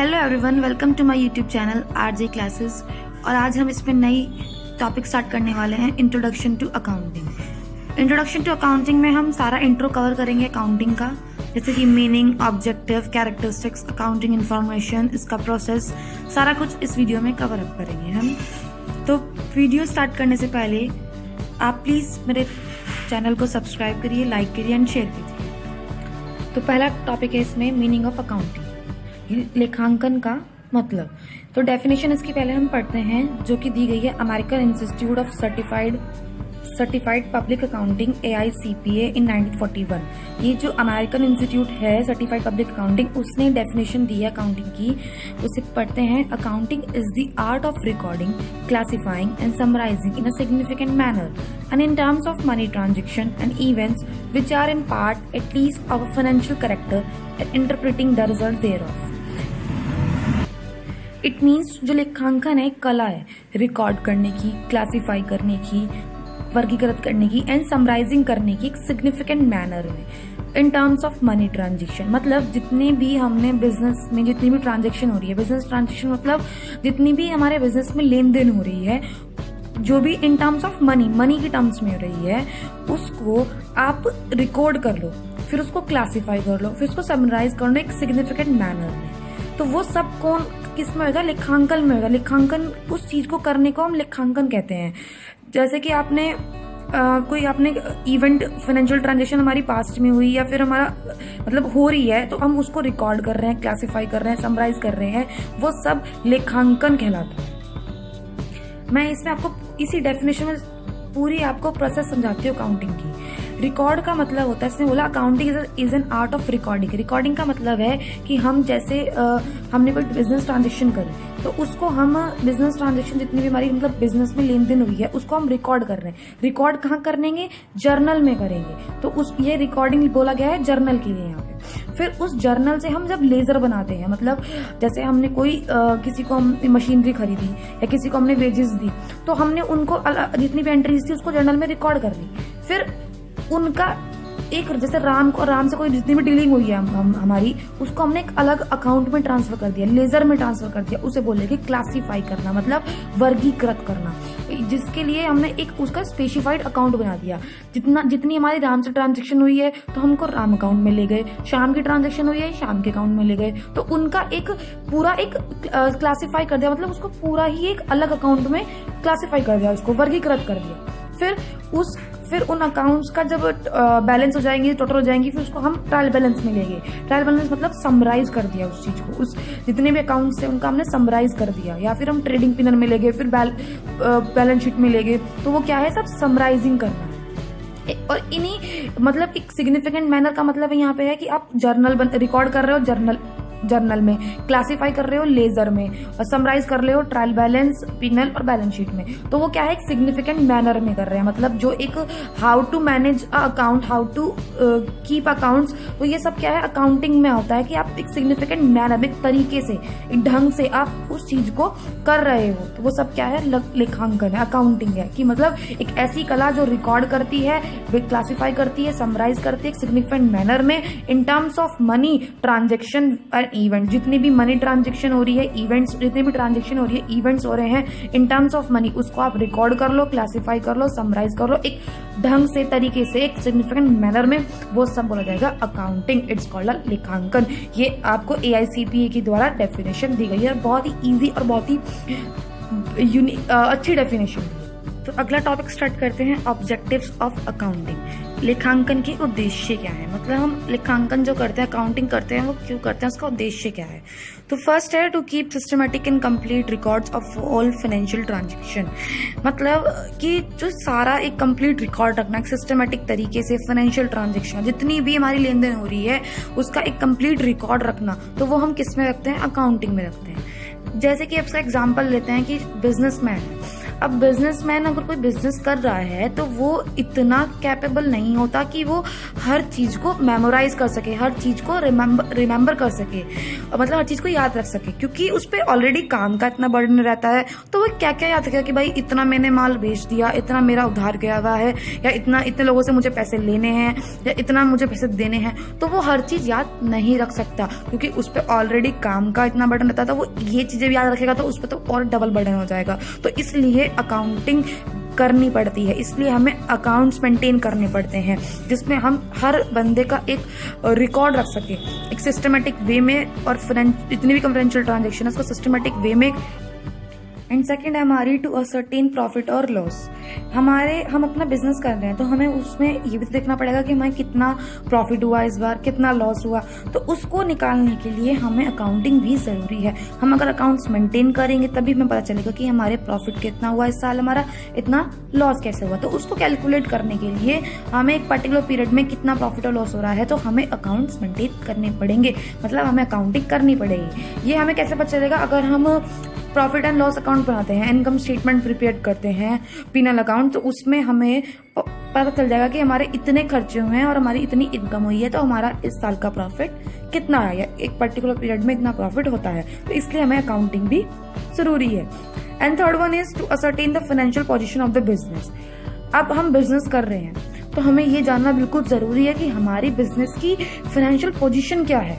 Hello everyone, welcome to my YouTube channel RJ classes. और आज हम इसमें नई टॉपिक स्टार्ट करने वाले हैं, introduction to accounting. Introduction to accounting में हम सारा इंट्रो कवर करेंगे अकाउंटिंग का, जैसे कि meaning, objective, characteristics, accounting information, इसका प्रोसेस, सारा कुछ इस वीडियो में कवर अप करेंगे हम। तो वीडियो स्टार्ट करने से पहले आप प्लीज़ मेरे चैनल को सब्सक्राइब करिए, लाइक करिए एंड शेयर कीजिए। तो पहला टॉपिक है इसमें मीनिंग ऑफ अकाउंटिंग, लेखांकन का मतलब। तो डेफिनेशन इसकी पहले हम पढ़ते हैं, जो कि दी गई है American institute of certified public accounting AICPA in 1941। ये जो अमेरिकन इंस्टीट्यूट है सर्टिफाइड पब्लिक अकाउंटिंग, उसने डेफिनेशन दी है अकाउंटिंग की। उसे पढ़ते हैं। Accounting is the art of recording, classifying and summarising in a significant manner and in terms of money transaction and events which are in part at least of a financial character and interpreting the result thereof. It means जो लेखांकन है कला है record करने की, classify करने की, वर्गीकृत करने की एंड समराइजिंग करने की एक सिग्निफिकेंट मैनर में in terms of money transaction. मतलब जितने भी हमने बिजनेस में जितनी भी ट्रांजेक्शन हो रही है, बिजनेस ट्रांजेक्शन मतलब जितनी भी हमारे बिजनेस में लेन देन हो रही है, जो भी इन टर्म्स ऑफ मनी की टर्म्स में हो रही है, उसको आप रिकॉर्ड कर लो, फिर उसको क्लासिफाई कर लो, फिर उसको समराइज कर लो एक सिग्निफिकेंट मैनर में। तो वो सब कौन किस में होगा? लेखांकन में होगा। लेखांकन, उस चीज को करने को हम लेखांकन कहते हैं। जैसे कि आपने कोई आपने इवेंट, फाइनेंशियल ट्रांजेक्शन हमारी पास्ट में हुई या फिर हमारा मतलब हो रही है, तो हम उसको रिकॉर्ड कर रहे हैं, क्लासिफाई कर रहे हैं, समराइज कर रहे हैं, वो सब लेखांकन कहलाता है। मैं इसमें आपको इसी डेफिनेशन में पूरी आपको प्रोसेस समझाती हूँ अकाउंटिंग की। रिकॉर्ड का मतलब होता है, इसने बोला accounting is an art of recording. Recording का मतलब है कि हम जैसे हमने कोई बिजनेस ट्रांजेक्शन करी, तो उसको हम बिजनेस ट्रांजेक्शन जितनी भी हमारी मतलब बिजनेस में लेन देन हुई है, उसको हम रिकॉर्ड कर रहे हैं। रिकॉर्ड कहाँ करेंगे? जर्नल में करेंगे। तो उस ये रिकॉर्डिंग बोला गया है जर्नल के लिए यहाँ पे। फिर उस जर्नल से हम जब लेजर बनाते हैं, मतलब जैसे हमने कोई किसी को हम मशीनरी खरीदी या किसी को हमने वेजेस दी, तो हमने उनको जितनी भी एंट्रीज थी उसको जर्नल में रिकॉर्ड कर ली। फिर उनका एक, जैसे राम से कोई जितनी भी डीलिंग हुई है हमारी, उसको हमने एक अलग अकाउंट में ट्रांसफर कर दिया, लेजर में ट्रांसफर कर दिया। उसे बोलेंगे क्लासिफाई करना, मतलब वर्गीकृत करना, जिसके लिए हमने एक उसका स्पेसिफाइड अकाउंट बना दिया। जितनी हमारी राम से ट्रांजेक्शन हुई है तो हमको राम अकाउंट में ले गए, श्याम की ट्रांजेक्शन हुई है श्याम के अकाउंट में ले गए, तो उनका एक पूरा एक क्लासिफाई कर दिया, मतलब उसको पूरा ही एक अलग अकाउंट में क्लासिफाई कर दिया, उसको वर्गीकृत कर दिया। फिर उन अकाउंट्स का जब बैलेंस हो जाएंगे, टोटल हो जाएंगी, फिर उसको हम ट्रायल बैलेंस में ले गए। ट्रायल बैलेंस मतलब समराइज कर दिया उस चीज को, उस जितने भी अकाउंट्स थे उनका हमने समराइज कर दिया, या फिर हम ट्रेडिंग पिनर में ले गए, फिर बैलेंस शीट में ले गए। तो वो क्या है? सब समराइजिंग करना है। और इन्हीं मतलब एक सिग्निफिकेंट मैनर का मतलब यहाँ पे है कि आप जर्नल रिकॉर्ड कर रहे हो जर्नल में, क्लासिफाई कर रहे हो लेजर में, और समराइज कर रहे हो ट्रायल बैलेंस, पिनल और बैलेंस शीट में। तो वो क्या है? एक सिग्निफिकेंट मैनर में कर रहे हैं, मतलब जो एक how to manage account, how to keep accounts, तो ये सब क्या है? अकाउंटिंग में होता है कि आप एक सिग्निफिकेंट मैनर, एक तरीके से, एक ढंग से आप उस चीज को कर रहे हो। तो वो सब क्या है? लेखांकन है, अकाउंटिंग है। कि मतलब एक ऐसी कला जो रिकॉर्ड करती है, क्लासिफाई करती है, समराइज करती है एक सिग्निफिकेंट मैनर में in terms of money transaction event. जितनी भी मनी ट्रांजेक्शन हो रही है, इवेंट्स, जितनी भी ट्रांजेक्शन हो रही है, इवेंट्स हो रहे हैं इन टर्म्स ऑफ मनी, उसको आप रिकॉर्ड कर लो, क्लासिफाई कर लो, समराइज कर लो एक ढंग से, तरीके से, एक सिग्निफिकेंट मैनर में, वो सब बोला जाएगा अकाउंटिंग। इट्स कॉल्ड लेखांकन। ये आपको AICPA के द्वारा डेफिनेशन दी गई है, बहुत ही ईजी और बहुत ही अच्छी डेफिनेशन दी है। तो अगला टॉपिक स्टार्ट करते हैं, ऑब्जेक्टिव्स ऑफ अकाउंटिंग। लेखांकन के उद्देश्य क्या है? मतलब हम लेखांकन जो करते हैं, अकाउंटिंग करते हैं, वो क्यों करते हैं, उसका उद्देश्य क्या है? तो फर्स्ट है to keep systematic and complete records of all financial transaction. मतलब कि जो सारा एक कंप्लीट रिकॉर्ड रखना, एक सिस्टमेटिक तरीके से फाइनेंशियल ट्रांजेक्शन, जितनी भी हमारी लेन देन हो रही है, उसका एक कंप्लीट रिकॉर्ड रखना, तो वो हम किस में रखते हैं? अकाउंटिंग में रखते हैं। जैसे कि आपका एग्जाम्पल लेते हैं कि बिजनेसमैन है, अब बिजनेसमैन अगर कोई बिजनेस कर रहा है तो वो इतना कैपेबल नहीं होता कि वो हर चीज को मेमोराइज कर सके, हर चीज को रिमेम्बर कर सके, मतलब हर चीज को याद रख सके, क्योंकि उस पर ऑलरेडी काम का इतना बर्डन रहता है। तो वो क्या क्या याद रखेगा कि भाई इतना मैंने माल बेच दिया, इतना मेरा उधार गया हुआ है, या इतने लोगों से मुझे पैसे लेने हैं, या इतना मुझे पैसे देने हैं। तो वो हर चीज याद नहीं रख सकता, क्योंकि उस पर ऑलरेडी काम का इतना बर्डन रहता था। वो ये चीजें भी याद रखेगा तो उस पर तो और डबल बर्डन हो जाएगा। तो इसलिए अकाउंटिंग करनी पड़ती है, इसलिए हमें अकाउंट्स मेंटेन करने पड़ते हैं, जिसमें हम हर बंदे का एक रिकॉर्ड रख सके, एक सिस्टमेटिक वे में, और जितनी भी फाइनेंशियल ट्रांजेक्शन है उसको सिस्टमेटिक वे में। एंड सेकेंड है हमारी टू असर्टेन प्रॉफिट और लॉस। हम अपना बिजनेस कर रहे हैं तो हमें उसमें ये भी देखना पड़ेगा कि हमें कितना प्रॉफिट हुआ इस बार, कितना लॉस हुआ। तो उसको निकालने के लिए हमें अकाउंटिंग भी जरूरी है। हम अगर अकाउंट्स मेंटेन करेंगे तभी हमें पता चलेगा कि हमारे प्रॉफिट कितना हुआ इस साल, हमारा इतना लॉस कैसे हुआ। तो उसको कैलकुलेट करने के लिए हमें एक पर्टिकुलर पीरियड में कितना प्रॉफिट और लॉस हो रहा है तो हमें अकाउंट्स मेंटेन करने पड़ेंगे, मतलब हमें अकाउंटिंग करनी पड़ेगी। ये हमें कैसे पता चलेगा? अगर हम प्रॉफिट एंड लॉस अकाउंट बनाते हैं, इनकम स्टेटमेंट प्रिपेयर करते हैं, पीनल अकाउंट, तो उसमें हमें पता चल जाएगा कि हमारे इतने खर्चे हुए हैं और हमारी इतनी इनकम हुई है, तो हमारा इस साल का प्रॉफिट कितना आया, एक पर्टिकुलर पीरियड में इतना प्रॉफिट होता है। तो इसलिए हमें अकाउंटिंग भी जरूरी है। And third one is to ascertain the financial position of the business. अब हम बिजनेस कर रहे हैं तो हमें ये जानना बिल्कुल जरूरी है कि हमारी बिजनेस की फाइनेंशियल पोजीशन क्या है,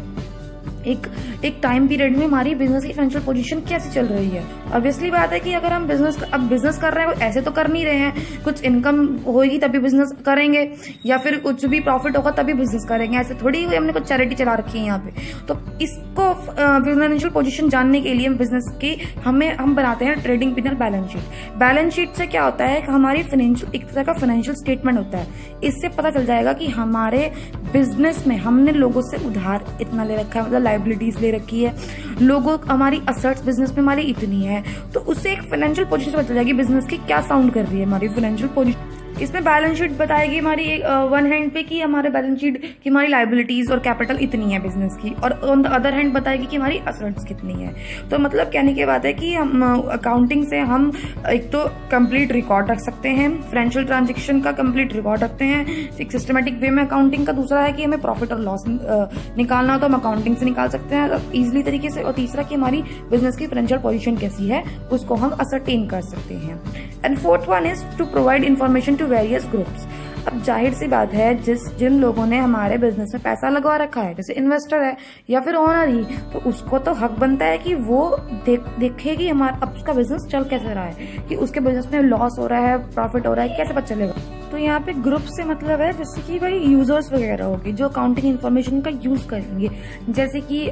एक टाइम पीरियड में हमारी बिजनेस की फाइनेंशियल पोजीशन कैसे चल रही है। ऑब्वियसली बात है कि अगर हम बिजनेस कर रहे हैं, ऐसे तो कर नहीं रहे हैं, कुछ इनकम होगी तभी बिजनेस करेंगे, या फिर कुछ भी प्रॉफिट होगा तभी बिजनेस करेंगे, ऐसे थोड़ी हमने कुछ चैरिटी चला रखी है यहाँ पे। तो इसको फाइनेंशियल पोजीशन जानने के लिए बिजनेस की हम बनाते हैं trading penal balance sheet. Balance sheet से क्या होता है कि हमारी फाइनेंशियल एक तरह का फाइनेंशियल स्टेटमेंट होता है। इससे पता चल जाएगा कि हमारे बिजनेस में हमने लोगों से उधार इतना ले रखा है, मतलब लायबिलिटीज ले रखी है, लोगों हमारी असेट्स बिजनेस में हमारी इतनी है। तो उससे एक फाइनेंशियल पोजीशन पता चल जाएगी बिजनेस की क्या साउंड कर रही है हमारी फाइनेंशियल पोजीशन। इसमें बैलेंस शीट बताएगी हमारी वन हैंड पे कि हमारे बैलेंस शीट की हमारी लायबिलिटीज और कैपिटल इतनी है बिजनेस की, और ऑन द अदर हैंड बताएगी कि हमारी असेट्स कितनी है। तो मतलब कहने की बात है कि हम अकाउंटिंग से हम एक तो कंप्लीट रिकॉर्ड रख सकते हैं, फाइनेंशियल ट्रांजेक्शन का कंप्लीट रिकॉर्ड रखते हैं एक सिस्टमेटिक वे में अकाउंटिंग का। दूसरा है कि हमें प्रॉफिट और लॉस निकालना हो तो हम अकाउंटिंग से निकाल सकते हैं इजिली तरीके से। और तीसरा कि हमारी बिजनेस की फाइनेंशियल पोजीशन कैसी है उसको हम असरटेन कर सकते हैं। And fourth one is to provide information to various groups. अब जाहिर सी बात है जिन लोगों ने हमारे बिजनेस में पैसा लगा रखा है, जैसे इन्वेस्टर है या फिर ओनर ही, तो उसको तो हक बनता है कि वो देखे कि हमारा अब उसका बिजनेस चल कैसे रहा है, कि उसके बिजनेस में लॉस हो रहा है, प्रॉफिट हो रहा है, कैसे पता चलेगा। तो यहाँ पे ग्रुप से मतलब है जैसे कि भाई यूजर्स वगैरह होगी जो अकाउंटिंग इन्फॉर्मेशन का यूज करेंगे, जैसे कि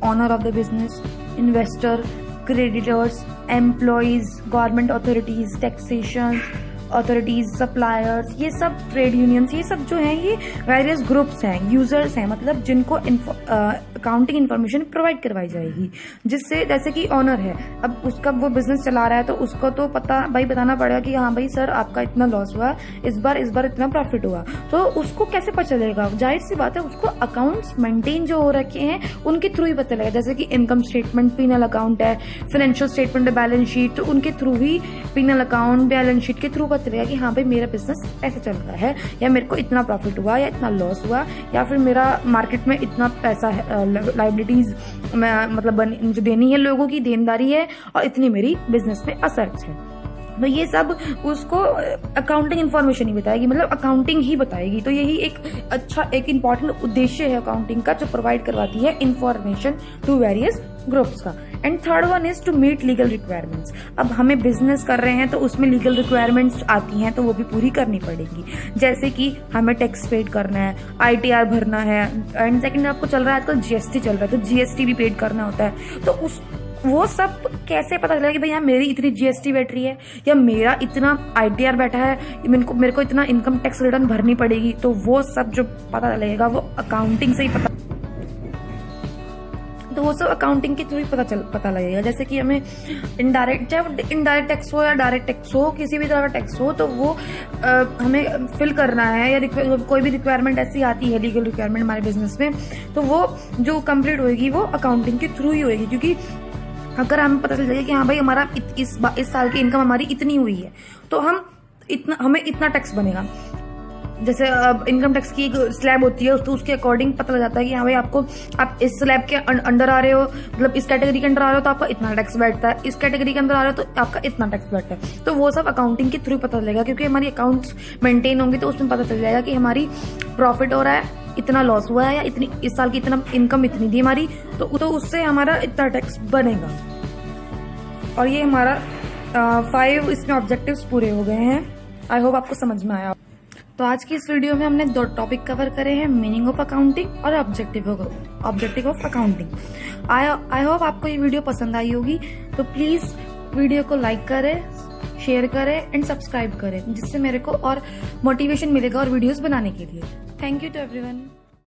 owner of the business, investor, creditors, employees, government authorities, taxation authorities, suppliers, ये सब ट्रेड यूनियंस, ये सब जो हैं ये वेरियस ग्रुप्स हैं, यूजर्स हैं, मतलब जिनको अकाउंटिंग इन्फॉर्मेशन प्रोवाइड करवाई जाएगी। जिससे जैसे कि ओनर है, अब उसका वो बिजनेस चला रहा है तो उसको तो बताना पड़ेगा कि हाँ भाई सर आपका इतना लॉस हुआ, इस बार इतना प्रॉफिट हुआ। तो उसको कैसे पता चलेगा? जाहिर सी बात है उसको अकाउंट्स मेंटेन जो हो रखे हैं उनके थ्रू ही पता चलेगा। जैसे कि इनकम स्टेटमेंट, पीनल अकाउंट है, फाइनेंशियल स्टेटमेंट, बैलेंस शीट, तो उनके थ्रू ही पीनल अकाउंट, बैलेंस शीट के थ्रू चलेगा कि हाँ भाई मेरा बिजनेस ऐसे चल रहा है, या मेरे को इतना प्रॉफिट हुआ या इतना लॉस हुआ, या फिर मेरा मार्केट में इतना पैसा है, लायबिलिटीज मतलब मुझे देनी है, लोगों की देनदारी है, और इतनी मेरी बिजनेस में असेट्स है। तो ये सब उसको अकाउंटिंग इन्फॉर्मेशन ही बताएगी, मतलब अकाउंटिंग ही बताएगी। तो यही एक इम्पॉर्टेंट उद्देश्य है अकाउंटिंग का, जो प्रोवाइड करवाती है इन्फॉर्मेशन टू वेरियस ग्रुप्स का। And third one is to meet legal requirements. अब हमें बिजनेस कर रहे हैं तो उसमें लीगल रिक्वायरमेंट्स आती हैं तो वो भी पूरी करनी पड़ेगी। जैसे कि हमें टैक्स पेड करना है, ITR भरना है, एंड सेकंड आपको चल रहा है आजकल GST चल रहा है तो GST भी पेड करना होता है। तो वो सब कैसे पता चलेगा कि भाई यहाँ मेरी इतनी GST बैठ रही है, या मेरा इतना ITR बैठा है, मेरे को इतना इनकम टैक्स रिटर्न भरनी पड़ेगी। तो वो सब जो पता चलेगा वो अकाउंटिंग से ही तो वो सब अकाउंटिंग के थ्रू ही पता लगेगा। जैसे कि हमें इनडायरेक्ट, चाहे इनडायरेक्ट टैक्स हो या डायरेक्ट टैक्स हो, किसी भी तरह का टैक्स हो, तो वो हमें फिल करना है, या कोई भी रिक्वायरमेंट ऐसी आती है लीगल रिक्वायरमेंट हमारे बिजनेस में, तो वो जो कंप्लीट होगी वो अकाउंटिंग के थ्रू ही होगी। क्योंकि अगर हमें पता चल जाएगा कि हाँ भाई हमारा इस साल की इनकम हमारी इतनी हुई है, तो हमें इतना टैक्स बनेगा। जैसे इनकम टैक्स की एक स्लैब होती है, तो उसके अकॉर्डिंग पता लग जाता है कि हाँ भाई आप इस स्लैब के अंडर आ रहे हो, मतलब इस कैटेगरी के अंडर आ रहे हो तो आपका इतना टैक्स बैठता है, इस कैटेगरी के अंदर आ रहे हो तो आपका इतना टैक्स बैठता है। तो वो सब अकाउंटिंग के थ्रू पता चलेगा, क्योंकि हमारी अकाउंट्स मेंटेन होंगे तो उसमें पता चल जाएगा कि हमारी प्रॉफिट हो रहा है, इतना लॉस हुआ है, या इतनी इस साल की इतना इनकम इतनी थी हमारी, तो उससे हमारा इतना टैक्स बनेगा। और ये हमारा 5 इसमें ऑब्जेक्टिव्स पूरे हो गए हैं। आई होप आपको समझ में आया। तो आज की इस वीडियो में हमने 2 टॉपिक कवर करे हैं, मीनिंग ऑफ अकाउंटिंग और objective of accounting. I hope आपको ये वीडियो पसंद आई होगी, तो प्लीज वीडियो को लाइक करें, शेयर करें एंड सब्सक्राइब करें, जिससे मेरे को और मोटिवेशन मिलेगा और वीडियोस बनाने के लिए। Thank you to everyone.